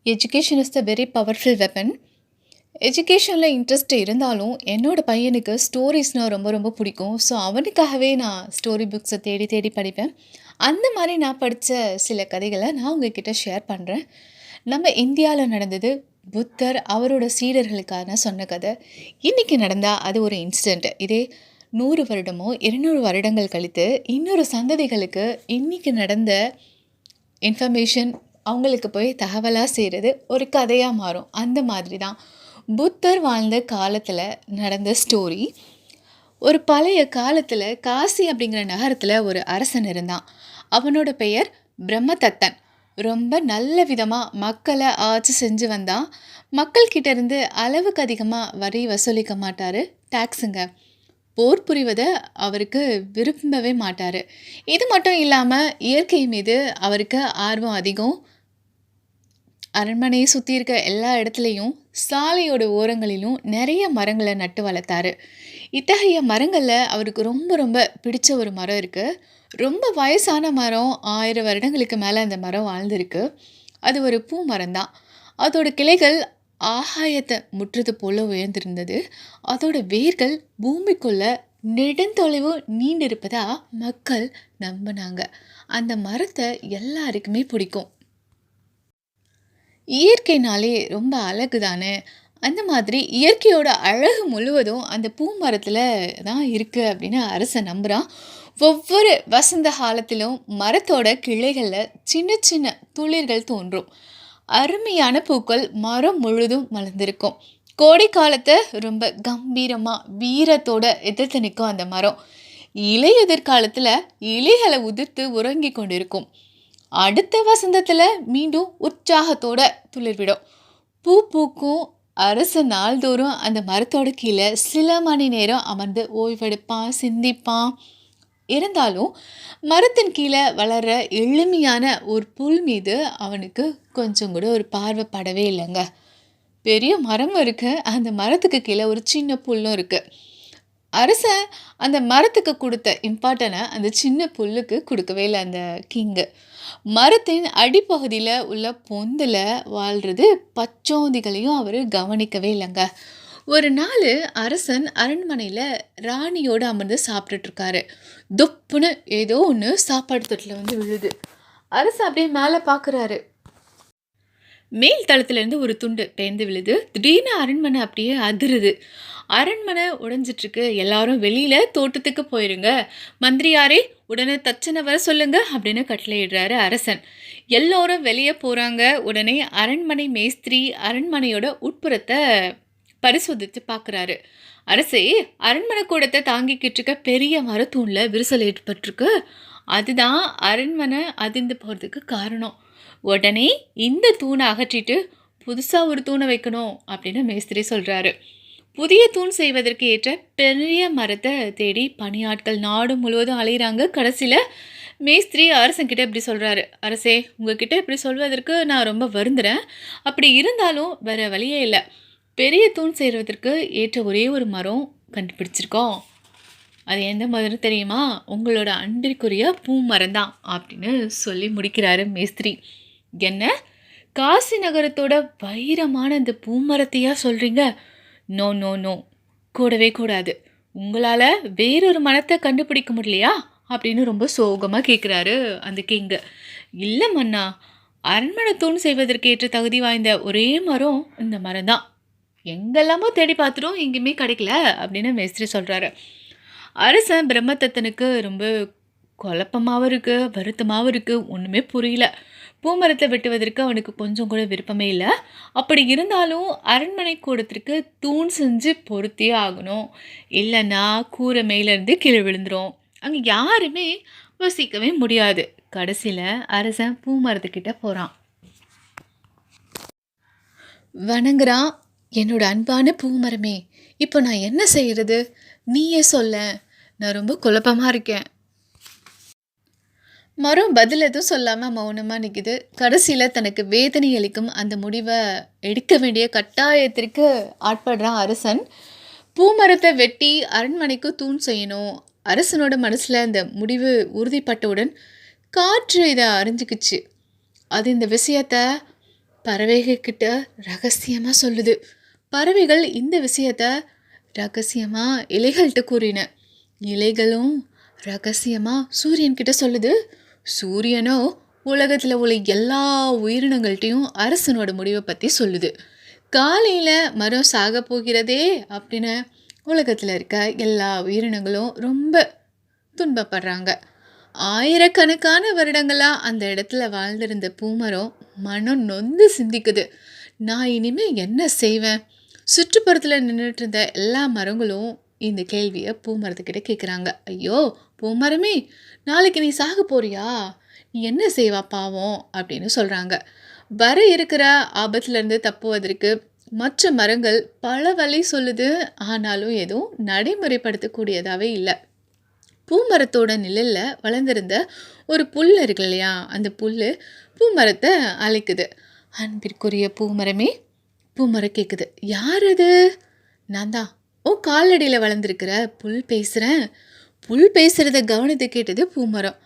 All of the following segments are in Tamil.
Education is the very powerful weapon. எஜுகேஷனில் இன்ட்ரெஸ்ட் இருந்தாலும் என்னோடய பையனுக்கு ஸ்டோரிஸ்னால் ரொம்ப ரொம்ப பிடிக்கும். ஸோ அவனுக்காகவே நான் ஸ்டோரி புக்ஸை தேடி தேடி படிப்பேன். அந்த மாதிரி நான் படித்த சில கதைகளை நான் உங்ககிட்ட ஷேர் பண்ணுறேன். நம்ம இந்தியாவில் நடந்தது புத்தர் அவரோட சீடர்களுக்கான சொன்ன கதை. இன்றைக்கி நடந்தால் அது ஒரு இன்சிடெண்ட். இதே 100 வருடமோ 200 வருடங்கள் கழித்து இன்னொரு சந்ததிகளுக்கு இன்றைக்கி நடந்த இன்ஃபர்மேஷன் அவங்களுக்கு போய் தகவலாக செய்கிறது ஒரு கதையாக மாறும். அந்த மாதிரி தான் புத்தர் வாழ்ந்த காலத்தில் நடந்த ஸ்டோரி. ஒரு பழைய காலத்தில் காசி அப்படிங்கிற நகரத்தில் ஒரு அரசன் இருந்தான். அவனோட பெயர் பிரம்மதத்தன். ரொம்ப நல்ல விதமாக மக்களை ஆட்சி செஞ்சு வந்தான். மக்கள்கிட்ட இருந்து அளவுக்கு அதிகமாக வரி வசூலிக்க மாட்டார், டேக்ஸுங்க. போர் புரிவதை அவருக்கு விரும்பவே மாட்டார். இது மட்டும் இல்லாமல் இயற்கை மீது அவருக்கு ஆர்வம் அதிகம். அரண்மனையை சுற்றி இருக்க எல்லா இடத்துலையும் சாலையோட ஓரங்களிலும் நிறைய மரங்களை நட்டு வளர்த்தாரு. இத்தகைய மரங்களில் அவருக்கு ரொம்ப ரொம்ப பிடிச்ச ஒரு மரம் இருக்குது. ரொம்ப வயசான மரம், 1000 வருடங்களுக்கு மேலே அந்த மரம் வாழ்ந்திருக்கு. அது ஒரு பூ மரம் தான். அதோட கிளைகள் ஆகாயத்தை முற்றுது போல உயர்ந்திருந்தது. அதோட வேர்கள் பூமிக்குள்ள நெடுந்தொலைவு நீண்டிருப்பதா மக்கள் நம்பினாங்க. அந்த மரத்தை எல்லாருக்குமே பிடிக்கும். இயற்கைனாலே ரொம்ப அழகு தானே. அந்த மாதிரி இயற்கையோட அழகு முழுவதும் அந்த பூமரத்தில் தான் இருக்குது அப்படின்னு அரசன் நம்புகிறான். ஒவ்வொரு வசந்த காலத்திலும் மரத்தோட கிளைகளில் சின்ன சின்ன துளிர்கள் தோன்றும். அருமையான பூக்கள் மரம் முழுதும் மலர்ந்திருக்கும். கோடை காலத்தை ரொம்ப கம்பீரமாக வீரத்தோட எதிர்த்து நிற்கும் அந்த மரம். இலையுதிர் காலத்தில் இலைகளை உதிர்த்து உறங்கி கொண்டிருக்கும். அடுத்த வசந்தத்தில் மீண்டும் உற்சாகத்தோட துளிர்விடும். பூ பூக்கும். அரசன் நாள்தோறும் அந்த மரத்தோட கீழே சில மணி நேரம் அமர்ந்து ஓய்வெடுப்பான், சிந்திப்பான். இருந்தாலும் மரத்தின் கீழே வளர்கிற எளிமையான ஒரு புல் மீது அவனுக்கு கொஞ்சம் கூட ஒரு பார்வைப்படவே இல்லைங்க. பெரிய மரம் இருக்குது, அந்த மரத்துக்கு கீழே ஒரு சின்ன புல்லும் இருக்குது. அரசன் அந்த மரத்துக்கு கொடுத்த இம்பார்ட்டனை அந்த சின்ன புல்லுக்கு கொடுக்கவே இல்லை அந்த கிங்கு. மரத்தின் அடிப்பகுதியில் உள்ள பொந்தில் வாழ்கிறது பச்சோந்திகளையும் அவர் கவனிக்கவே இல்லைங்க. ஒரு நாள் அரசன் அரண்மனையில் ராணியோடு அமர்ந்து சாப்பிட்டுட்ருக்காரு. துப்புன்னு ஏதோ ஒன்று சாப்பாடு தொட்டில் வந்து விழுது. அரசன் அப்படியே மேலே பார்க்குறாரு. மேல் தளத்துலேருந்து ஒரு துண்டு பேர்ந்து விழுது. திடீர்னு அரண்மனை அப்படியே அதிருது. அரண்மனை உடைஞ்சிட்ருக்கு. எல்லாரும் வெளியில் தோட்டத்துக்கு போயிருங்க, மந்திரியாரே உடனே தச்சனை வர சொல்லுங்க அப்படின்னு கட்டளையிடுறாரு அரசன். எல்லோரும் வெளியே போகிறாங்க. உடனே அரண்மனை மேஸ்திரி அரண்மனையோட உட்புறத்தை பரிசோதித்து பார்க்குறாரு. அரசே, அரண்மனை கூடத்தை தாங்கிக்கிட்டு இருக்க பெரிய மரத்தூணில் விரிசல் ஏற்பட்டிருக்கு. அதுதான் அரண்மனை அதிர்ந்து போகிறதுக்கு காரணம். உடனே இந்த தூணை அகற்றிட்டு புதுசாக ஒரு தூணை வைக்கணும் அப்படின்னு மேஸ்திரி சொல்கிறாரு. புதிய தூண் செய்வதற்கு ஏற்ற பெரிய மரத்தை தேடி பணியாட்கள் நாடு முழுவதும் அலைகிறாங்க. கடைசியில் மேஸ்திரி அரசன்கிட்ட இப்படி சொல்கிறாரு. அரசே, உங்ககிட்ட இப்படி சொல்வதற்கு நான் ரொம்ப வருந்துறேன். அப்படி இருந்தாலும் வேறு வழியே இல்லை. பெரிய தூண் செய்வதற்கு ஏற்ற ஒரே ஒரு மரம் கண்டுபிடிச்சிருக்கோம். அது எந்த மரம் தெரியுமா? உங்களோட அன்பிற்குரிய பூ மரம் தான் அப்படின்னு சொல்லி முடிக்கிறாரு மேஸ்திரி. என்ன, காசி நகரத்தோட வைரமான இந்த பூமரத்தையா சொல்கிறீங்க? நோ நோ நோ, கூடவே கூடாது. உங்களால் வேறொரு மரத்தை கண்டுபிடிக்க முடியலையா அப்படின்னு ரொம்ப சோகமாக கேட்குறாரு அந்த கிங்கு. இல்லை மன்னா, அரண்மனை தூண் செய்வதற்கு ஏற்ற தகுதி வாய்ந்த ஒரே மரம் இந்த மரம் தான். எங்கெல்லாமோ தேடி பார்த்துட்டோம், எங்கேயுமே கிடைக்கல அப்படின்னு மேஸ்திரி சொல்கிறாரு. அரசன் பிரம்மதத்தனுக்கு ரொம்ப குழப்பமாகவும் இருக்குது, வருத்தமாகவும் இருக்குது. ஒன்றுமே புரியல. பூமரத்தை வெட்டுவதற்கு அவனுக்கு கொஞ்சம் கூட விருப்பமே இல்லை. அப்படி இருந்தாலும் அரண்மனை கூடத்திற்கு தூண் செஞ்சு பொருத்தியே ஆகணும். இல்லைன்னா கூரை மேலேருந்து கீழே விழுந்துடும். அங்கே யாருமே வசிக்கவே முடியாது. கடைசியில் அரசன் பூமரத்துக்கிட்ட போகிறான். வணங்குறான். என்னோட அன்பான பூமரமே, இப்போ நான் என்ன செய்கிறது? நீயே சொல்ல. நான் ரொம்ப குழப்பமாக இருக்கேன். மரம் பதில் எதுவும் சொல்லாமல் மௌனமாக நிற்குது. கடைசியில் தனக்கு வேதனை அளிக்கும் அந்த முடிவை எடுக்க வேண்டிய கட்டாயத்திற்கு ஆட்படுறான் அரசன். பூமரத்தை வெட்டி அரண்மனைக்கு தூண் செய்யணும். அரசனோட மனசில் அந்த முடிவு உறுதிப்பட்டவுடன் காற்று இதை அறிஞ்சிக்கிச்சு. அது இந்த விஷயத்தை பறவைகள் கிட்ட ரகசியமா சொல்லுது. பறவைகள் இந்த விஷயத்த ரகசியமா இலைகள்கிட்ட கூறின. இலைகளும் ரகசியமா சூரியன் கிட்ட சொல்லுது. சூரியனோ உலகத்தில் உள்ள எல்லா உயிரினங்கள்ட்டையும் அரசனோட முடிவை பற்றி சொல்லுது. காலையில் மரம் சாக போகிறதே அப்படின்னு உலகத்தில் இருக்க எல்லா உயிரினங்களும் ரொம்ப துன்பப்படுறாங்க. ஆயிரக்கணக்கான வருடங்களாக அந்த இடத்துல வாழ்ந்திருந்த பூமரம் மனம் நொந்து சிந்திக்குது. நான் இனிமே என்ன செய்வேன்? சுற்றுப்புறத்தில் நின்றுட்டு இருந்த எல்லா மரங்களும் இந்த கேள்வியை பூமரத்துக்கிட்ட கேட்குறாங்க. ஐயோ பூமரமே, நாளைக்கு நீ சாக போறியா? நீ என்ன செய்வா பாவம் அப்படின்னு சொல்கிறாங்க. வர இருக்கிற ஆபத்துலேருந்து தப்புவதற்கு மற்ற மரங்கள் பல வழி சொல்லுது. ஆனாலும் எதுவும் நடைமுறைப்படுத்தக்கூடியதாகவே இல்லை. பூமரத்தோட நிழலில் வளர்ந்துருந்த ஒரு புல் இருக்கு இல்லையா, அந்த புல் பூமரத்தை அழைக்குது. அன்பிற்குரிய பூமரமே, பூமரம் கேட்குது. யார் அது? நான் தான் காலடியில் வளர்ந்துருக்கிற புல் பேசுகிறேன். புல் பேசுகிறத கவனித்து கேட்டது பூமரம்.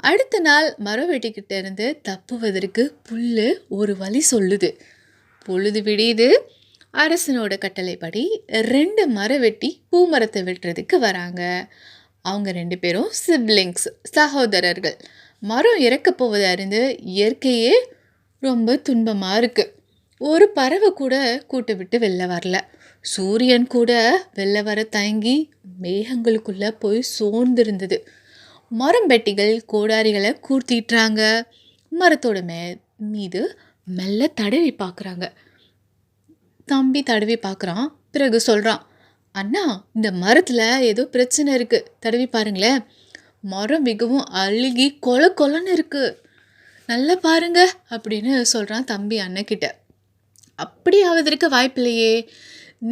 அடுத்த நாள் மரம் வெட்டிக்கிட்ட இருந்து தப்புவதற்கு புல் ஒரு வழி சொல்லுது. பொழுது விடியுது. அரசனோட கட்டளைப்படி 2 மரம் வெட்டி பூமரத்தை வெட்டுறதுக்கு வராங்க. அவங்க 2 பேரும் சிப்லிங்ஸ், சகோதரர்கள். மரம் இறக்க போவதை அறிந்து இயற்கையே ரொம்ப துன்பமாக இருக்குது. ஒரு பறவை கூட கூட்டை விட்டு வெளில வரல. சூரியன் கூட வெளில வர தயங்கி மேகங்களுக்குள்ளே போய் சோர்ந்திருந்தது. மரம் வெட்டிகள் கோடாரிகளை கூர்த்திட்டுறாங்க. மரத்தோட மீது மெல்ல தடவி பார்க்குறாங்க. தம்பி தடவி பார்க்குறான். பிறகு சொல்கிறான், அண்ணா இந்த மரத்தில் ஏதோ பிரச்சனை இருக்குது, தடவி பாருங்களேன். மரம் மிகவும் அழுகி கொலன்னு இருக்குது, நல்லா பாருங்க அப்படின்னு சொல்கிறான் தம்பி அண்ணக்கிட்ட. அப்படி ஆவதற்கு வாய்ப்பில்லையே.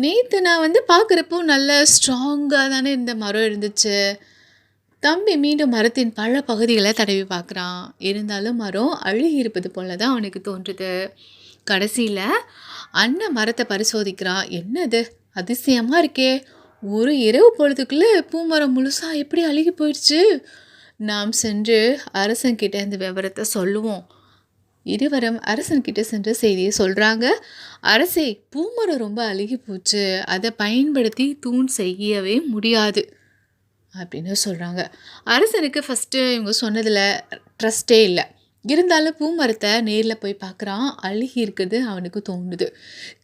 நேற்று நான் பார்க்குறப்போ நல்ல ஸ்ட்ராங்காக தானே இந்த மரம் இருந்துச்சு. தம்பி மீண்டும் மரத்தின் பல பகுதிகளை தடவி பார்க்குறான். இருந்தாலும் மரம் அழுகி இருப்பது போல தான் அவனுக்கு தோன்றுது. கடைசியில் அண்ணன் மரத்தை பரிசோதிக்கிறான். என்னது அதிசயமாக இருக்கே, ஒரு இரவு பொழுதுக்குள்ளே பூமரம் முழுசாக எப்படி அழுகி போயிடுச்சு. நாம் சென்று அரசன்கிட்ட இந்த விவரத்தை சொல்லுவோம். இருவரும் அரசன்கிட்ட சென்று செய்தியை சொல்கிறாங்க. அரசே, பூமரம் ரொம்ப அழுகி போச்சு, அதை பயன்படுத்தி தூண் செய்யவே முடியாது அப்படின்னு சொல்கிறாங்க. அரசனுக்கு ஃபஸ்ட்டு இவங்க சொன்னதில் ட்ரஸ்ட்டே இல்லை. இருந்தாலும் பூமரத்தை நேரில் போய் பார்க்குறான். அழுகி இருக்கிறது அவனுக்கு தோணுது.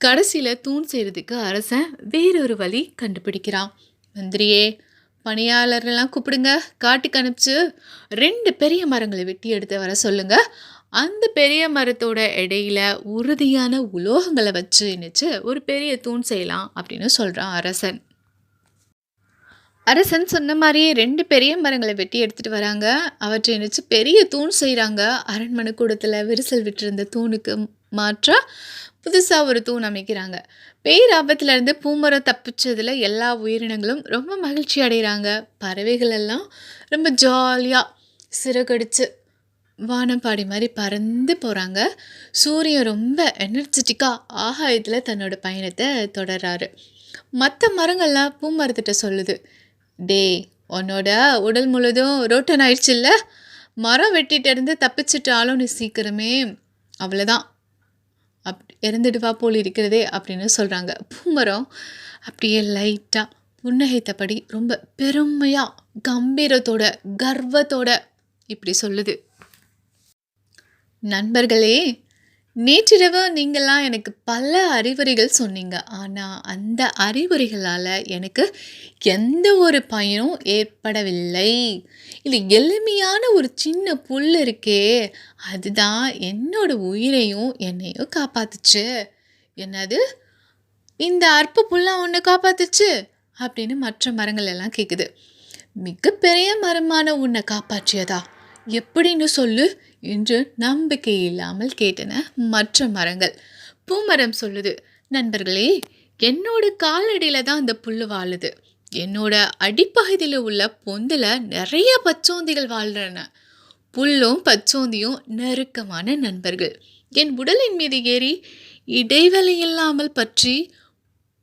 கடைசியில் தூண் செய்கிறதுக்கு அரசன் வேறொரு வழி கண்டுபிடிக்கிறான். மந்திரியே, பணியாளர்கள்லாம் கூப்பிடுங்க, காட்டுக்கு அனுப்பிச்சு 2 பெரிய மரங்களை வெட்டி எடுத்து வர சொல்லுங்க. அந்த பெரிய மரத்தோட இடையில உறுதியான உலோகங்களை வச்சு இணைச்சு ஒரு பெரிய தூண் செய்யலாம் அப்படின்னு சொல்கிறான் அரசன். அரசன் சொன்ன மாதிரியே 2 பெரிய மரங்களை வெட்டி எடுத்துகிட்டு வராங்க. அவற்றை இணைச்சு பெரிய தூண் செய்கிறாங்க. அரண்மனை கூடத்தில் விரிசல் விட்டிருந்த தூணுக்கு மாற்றா புதுசாக ஒரு தூண் அமைக்கிறாங்க. பேராபத்துலேருந்து பூமரம் தப்பிச்சதில் எல்லா உயிரினங்களும் ரொம்ப மகிழ்ச்சி அடைகிறாங்க. பறவைகள் எல்லாம் ரொம்ப ஜாலியாக சிறகடிச்சு வானம்பாடி மாதிரி பறந்து போகிறாங்க. சூரியன் ரொம்ப எனர்ஜெட்டிக்காக ஆகாயத்தில் தன்னோட பயணத்தை தொடர்றாரு. மற்ற மரங்கள்லாம் பூமரத்திட்ட சொல்லுது, டே, உன்னோட உடல் முழுதும் ரோட்டன் ஆயிடுச்சுல்ல, மரம் வெட்டிகிட்டு இருந்து தப்பிச்சிட்டாலும் நீ சீக்கிரமே அவ்வளோதான் இறந்துடுவா போல் இருக்கிறதே அப்படின்னு சொல்கிறாங்க. பூமரம் அப்படியே லைட்டாக புன்னகைத்தபடி ரொம்ப பெருமையாக கம்பீரத்தோட கர்வத்தோட இப்படி சொல்லுது. நண்பர்களே, நேற்றிரவு நீங்கள்லாம் எனக்கு பல அறிவுரைகள் சொன்னீங்க. ஆனால் அந்த அறிவுரைகளால் எனக்கு எந்த ஒரு பயனும் ஏற்படவில்லை. இல்லை, எளிமையான ஒரு சின்ன புல் இருக்கே, அதுதான் என்னோட உயிரையும் என்னையும் காப்பாத்துச்சு. என்னது, இந்த அற்ப புல்லாம் ஒன்று காப்பாத்துச்சு அப்படின்னு மற்ற மரங்கள் எல்லாம் கேட்குது. மிகப்பெரிய மரமான உன்னை காப்பாற்றியதா, எப்படின்னு சொல்லு என்று நம்பிக்கை இல்லாமல் கேட்டன மற்ற மரங்கள். பூமரம் சொல்லுது, நண்பர்களே, என்னோட காலடியில் தான் அந்த புல் வாழுது. என்னோட அடிப்பகுதியில் உள்ள பொந்தில் நிறைய பச்சோந்திகள் வாழ்றன. புல்லும் பச்சோந்தியும் நெருக்கமான நண்பர்கள். என் உடலின் மீது ஏறி இடைவெளி இல்லாமல் பற்றி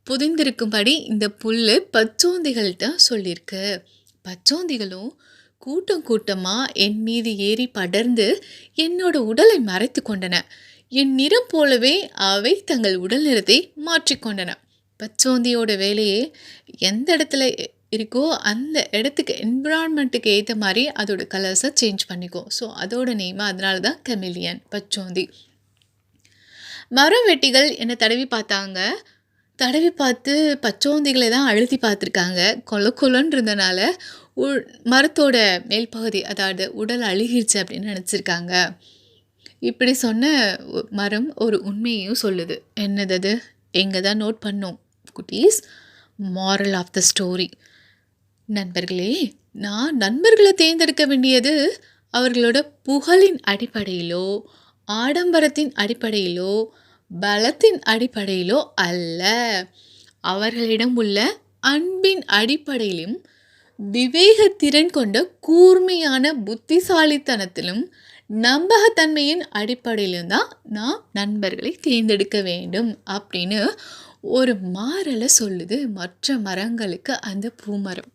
புதிந்திருக்கும்படி இந்த புல் பச்சோந்திகள்கிட்ட சொல்லியிருக்கு. பச்சோந்திகளும் கூட்டம் கூட்டமாக என் மீது ஏறி படர்ந்து என்னோட உடலை மறைத்து கொண்டன. என் நிறம் போலவே அவை தங்கள் உடல் நிறத்தை மாற்றிக்கொண்டன. பச்சோந்தியோட வேலையே எந்த இடத்துல இருக்கோ அந்த இடத்துக்கு என்விரான்மெண்ட்டுக்கு ஏற்ற மாதிரி அதோட கலர்ஸை சேஞ்ச் பண்ணிக்கும். ஸோ அதோட நேம் அதனால தான் கெமிலியன் பச்சோந்தி. மரம் வெட்டிகள் என்னை தடவி பார்த்தாங்க. தடவி பார்த்து பச்சோந்திகளை தான் அழுத்தி பார்த்துருக்காங்க. கொலன்னு இருந்தனால மரத்தோட மேல் பகுதி அதாவது உடல் அழுகிருச்சு அப்படின்னு நினச்சிருக்காங்க. இப்படி சொன்ன மரம் ஒரு உண்மையையும் சொல்லுது. என்னது அது? எங்கே தான் நோட் பண்ணோம் குட்டீஸ். Moral of the story. நண்பர்களே, நான் நண்பர்களை தேர்ந்தெடுக்க வேண்டியது அவர்களோட புகழின் அடிப்படையிலோ ஆடம்பரத்தின் அடிப்படையிலோ பலத்தின் அடிப்படையிலோ அல்ல, அவர்களிடம் உள்ள அன்பின் அடிப்படையிலும் விவேகத்திறன் கொண்ட கூர்மையான புத்திசாலித்தனத்திலும் நம்பகத்தன்மையின் அடிப்படையிலும் தான் நான் நண்பர்களை தேர்ந்தெடுக்க வேண்டும் அப்படின்னு ஒரு மாறலை சொல்லுது மற்ற மரங்களுக்கு அந்த பூமரம்.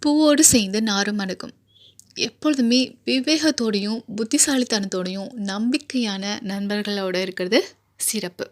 பூவோடு சேர்ந்து நாரும் மணக்கும். எப்பொழுதுமே விவேகத்தோடையும் புத்திசாலித்தனத்தோடையும் நம்பிக்கையான நண்பர்களோடு இருக்கிறது சிறப்பு.